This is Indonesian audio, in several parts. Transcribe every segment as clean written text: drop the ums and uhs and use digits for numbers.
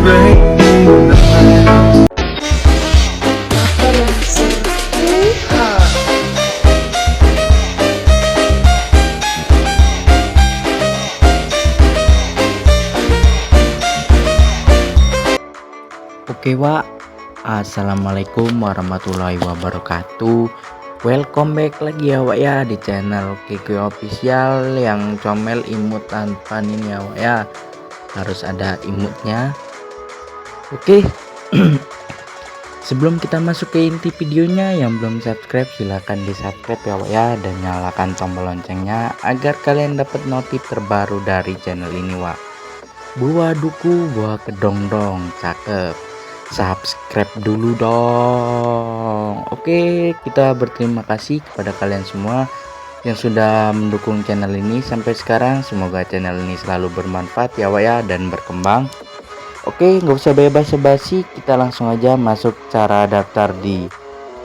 Oke Wak, Assalamualaikum warahmatullahi wabarakatuh. Welcome back lagi ya Wak ya di channel Kiki Official yang comel imut tanpa ini ya Wak ya. Harus ada imutnya. Oke. Sebelum kita masuk ke inti videonya, yang belum subscribe silahkan di subscribe ya Wak ya, dan nyalakan tombol loncengnya agar kalian dapat notif terbaru dari channel ini Wak. Buah duku, buah kedong dong, cakep. Subscribe dulu dong. Oke, kita berterima kasih kepada kalian semua yang sudah mendukung channel ini sampai sekarang. Semoga channel ini selalu bermanfaat ya Wak ya, dan berkembang. Oke, nggak usah basa-basi, kita langsung aja masuk cara daftar di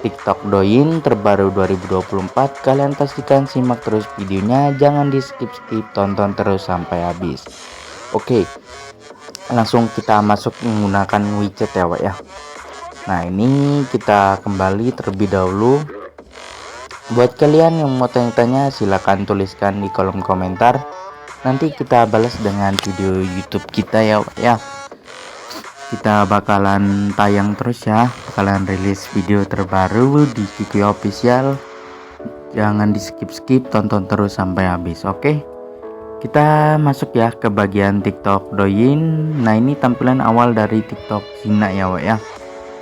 TikTok Douyin terbaru 2024. Kalian pastikan simak terus videonya, jangan di skip-skip, tonton terus sampai habis. Oke, langsung kita masuk menggunakan widget ya Wak ya. Nah, ini kita kembali terlebih dahulu. Buat kalian yang mau tanya-tanya silahkan tuliskan di kolom komentar, nanti kita balas dengan video YouTube kita ya Wak ya. Kita bakalan tayang terus ya, bakalan rilis video terbaru di Kiki Official. Jangan di skip-skip, tonton terus sampai habis. Oke, kita masuk ya ke bagian TikTok Douyin. Nah, ini tampilan awal dari TikTok Cina ya Wak ya.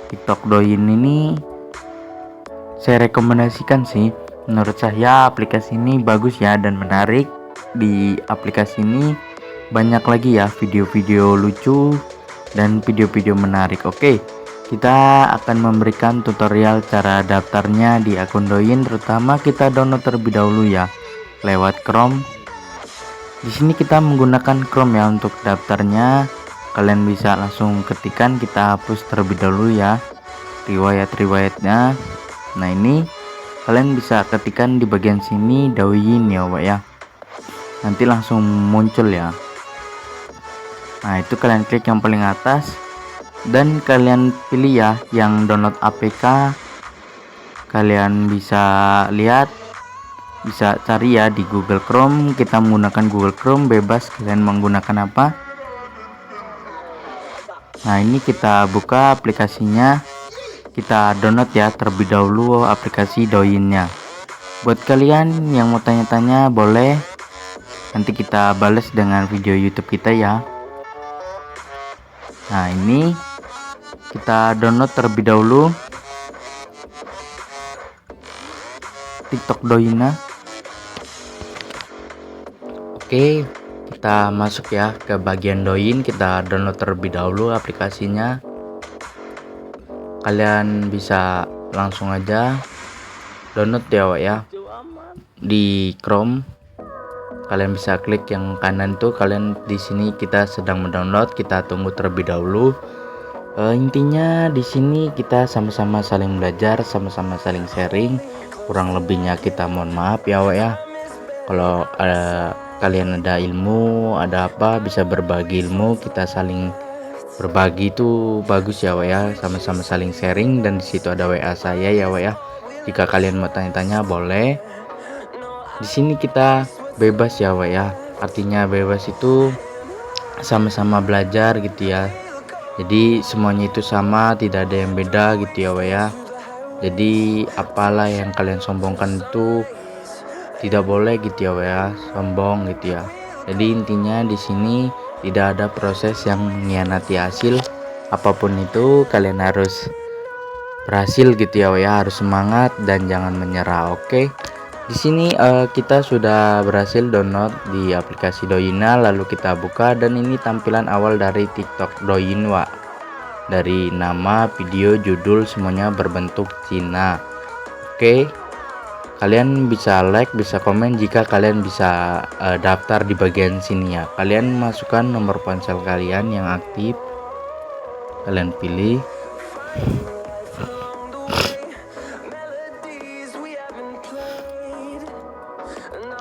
TikTok Douyin ini saya rekomendasikan sih, menurut saya aplikasi ini bagus ya dan menarik. Di aplikasi ini banyak lagi ya video-video lucu dan video-video menarik. Oke, kita akan memberikan tutorial cara daftarnya di akun Douyin. Terutama kita download terlebih dahulu ya lewat Chrome. Di sini kita menggunakan Chrome ya untuk daftarnya. Kalian bisa langsung ketikan, kita hapus terlebih dahulu ya riwayat-riwayatnya. Nah, ini kalian bisa ketikan di bagian sini Douyin ya Wak ya. Nanti langsung muncul ya. Nah, itu kalian klik yang paling atas dan kalian pilih ya yang download APK. Kalian bisa lihat, bisa cari ya di Google Chrome. Kita menggunakan Google Chrome, bebas kalian menggunakan apa. Nah, ini kita buka aplikasinya, kita download ya terlebih dahulu aplikasi Douyinnya. Buat kalian yang mau tanya-tanya boleh, nanti kita balas dengan video YouTube kita ya. Nah, ini kita download terlebih dahulu TikTok Douyin. Oke, kita masuk ya ke bagian Douyin, kita download terlebih dahulu aplikasinya. Kalian bisa langsung aja download ya Wak ya di Chrome. Kalian bisa klik yang kanan tuh, kalian di sini kita sedang mendownload, kita tunggu terlebih dahulu. Intinya di sini kita sama-sama saling belajar, sama-sama saling sharing. Kurang lebihnya kita mohon maaf ya Wak ya. Kalau kalian ada ilmu, ada apa, bisa berbagi ilmu, kita saling berbagi itu bagus ya Wak ya, sama-sama saling sharing. Dan di situ ada WA saya ya Wak ya. Jika kalian mau tanya-tanya boleh. Di sini kita bebas ya Wak ya. Artinya bebas itu sama-sama belajar gitu ya. Jadi semuanya itu sama, tidak ada yang beda gitu ya Wak ya. Jadi apalah yang kalian sombongkan itu tidak boleh gitu ya Wak ya, sombong gitu ya. Jadi intinya di sini tidak ada proses yang mengkhianati hasil. Apapun itu kalian harus berhasil gitu ya Wak ya, harus semangat dan jangan menyerah. Oke. Di sini kita sudah berhasil download di aplikasi Douyin, lalu kita buka dan ini tampilan awal dari TikTok Douyin Wak. Dari nama, video, judul semuanya berbentuk Cina. Oke. Kalian bisa like, bisa komen jika kalian bisa daftar di bagian sini ya. Kalian masukkan nomor ponsel kalian yang aktif. Kalian pilih.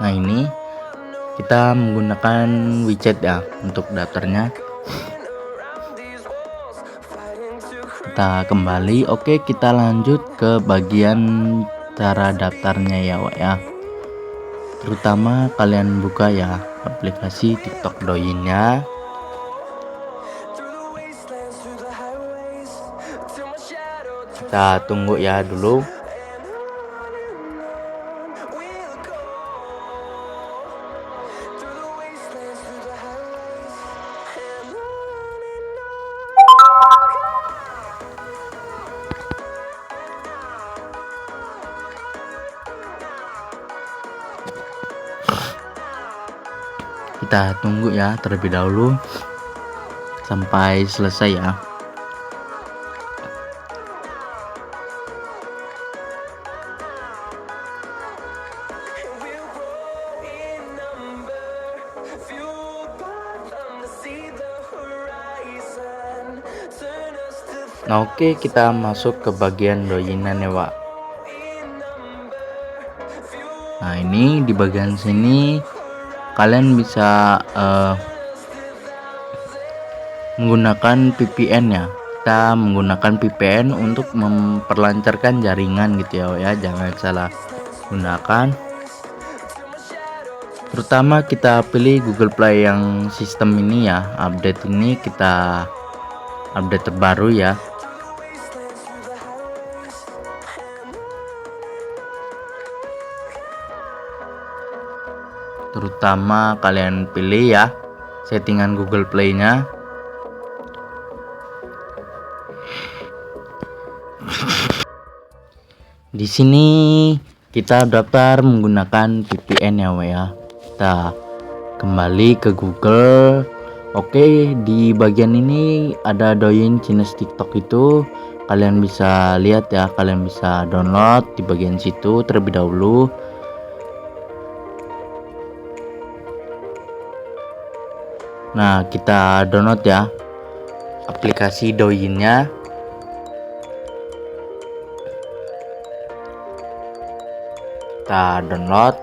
Nah, ini kita menggunakan widget ya untuk daftarnya. Kita kembali. Oke, kita lanjut ke bagian cara daftarnya ya Wak ya. Terutama kalian buka ya aplikasi TikTok Douyin-nya. Kita tunggu ya dulu. Kita tunggu ya terlebih dahulu sampai selesai ya. Nah, oke, kita masuk ke bagian Douyin-an ya Wak. Nah, ini di bagian sini kalian bisa menggunakan VPN ya. Kita menggunakan VPN untuk memperlancarkan jaringan gitu ya Wak ya, jangan salah gunakan. Terutama kita pilih Google Play yang sistem ini ya, update ini kita update terbaru ya. Terutama kalian pilih ya settingan Google Play-nya. Di sini kita daftar menggunakan VPN ya Wak ya. Kita kembali ke Google. Oke, di bagian ini ada Douyin Chinese TikTok itu. Kalian bisa lihat ya, kalian bisa download di bagian situ terlebih dahulu. Nah, kita download ya aplikasi Douyin-nya. Kita download.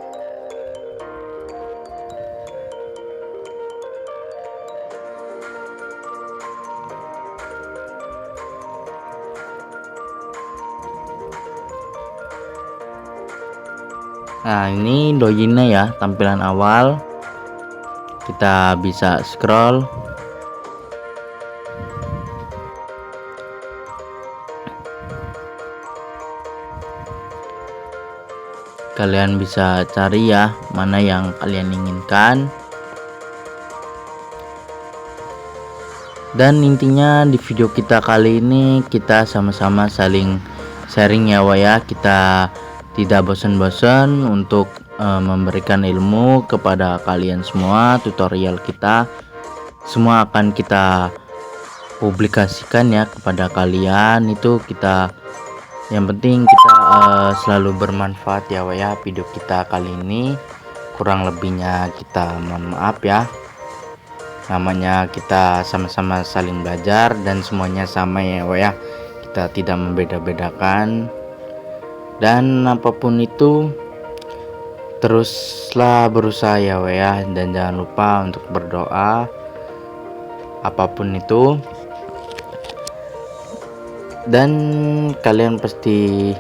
Nah, ini Douyin-nya ya, tampilan awal. Kita bisa scroll. Kalian bisa cari ya mana yang kalian inginkan. Dan intinya di video kita kali ini kita sama-sama saling sharing ya Wak ya. Kita tidak bosan-bosan untuk memberikan ilmu kepada kalian semua. Tutorial kita semua akan kita publikasikan ya kepada kalian. Itu kita, yang penting kita selalu bermanfaat ya Wak ya video kita kali ini. Kurang lebihnya kita mohon maaf ya. Namanya kita sama-sama saling belajar dan semuanya sama ya Wak ya. Kita tidak membeda-bedakan. Dan apapun itu teruslah berusaha ya Wak ya, dan jangan lupa untuk berdoa apapun itu. Dan kalian pasti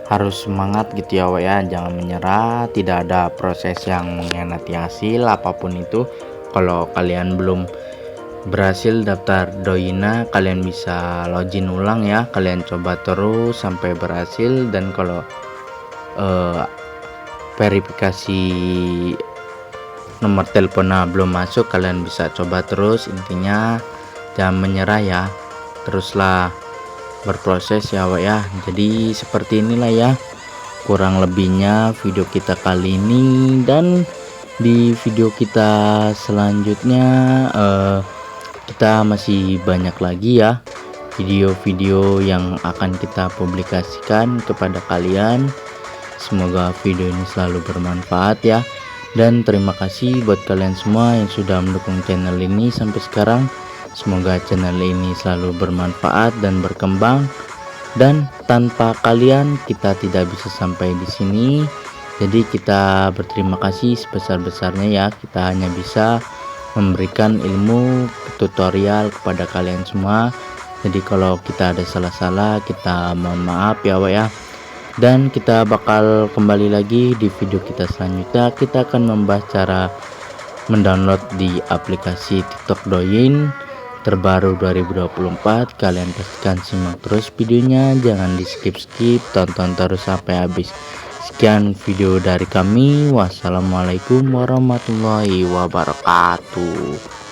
harus semangat gitu ya Wak ya, jangan menyerah. Tidak ada proses yang mengkhianati hasil apapun itu. Kalau kalian belum berhasil daftar Douyin-nya, kalian bisa login ulang ya. Kalian coba terus sampai berhasil. Dan kalau verifikasi nomor teleponnya belum masuk, kalian bisa coba terus. Intinya jangan menyerah ya, teruslah berproses ya Wak ya. Jadi seperti inilah ya kurang lebihnya video kita kali ini. Dan di video kita selanjutnya kita masih banyak lagi ya video-video yang akan kita publikasikan kepada kalian. Semoga video ini selalu bermanfaat ya. Dan terima kasih buat kalian semua yang sudah mendukung channel ini sampai sekarang. Semoga channel ini selalu bermanfaat dan berkembang. Dan tanpa kalian kita tidak bisa sampai di sini. Jadi kita berterima kasih sebesar-besarnya ya. Kita hanya bisa memberikan ilmu tutorial kepada kalian semua. Jadi kalau kita ada salah-salah kita mohon maaf ya Wak ya. Dan kita bakal kembali lagi di video kita selanjutnya. Kita akan membahas cara mendownload di aplikasi TikTok Douyin terbaru 2024. Kalian pastikan simak terus videonya, jangan di skip-skip, tonton terus sampai habis. Sekian video dari kami. Wassalamualaikum warahmatullahi wabarakatuh.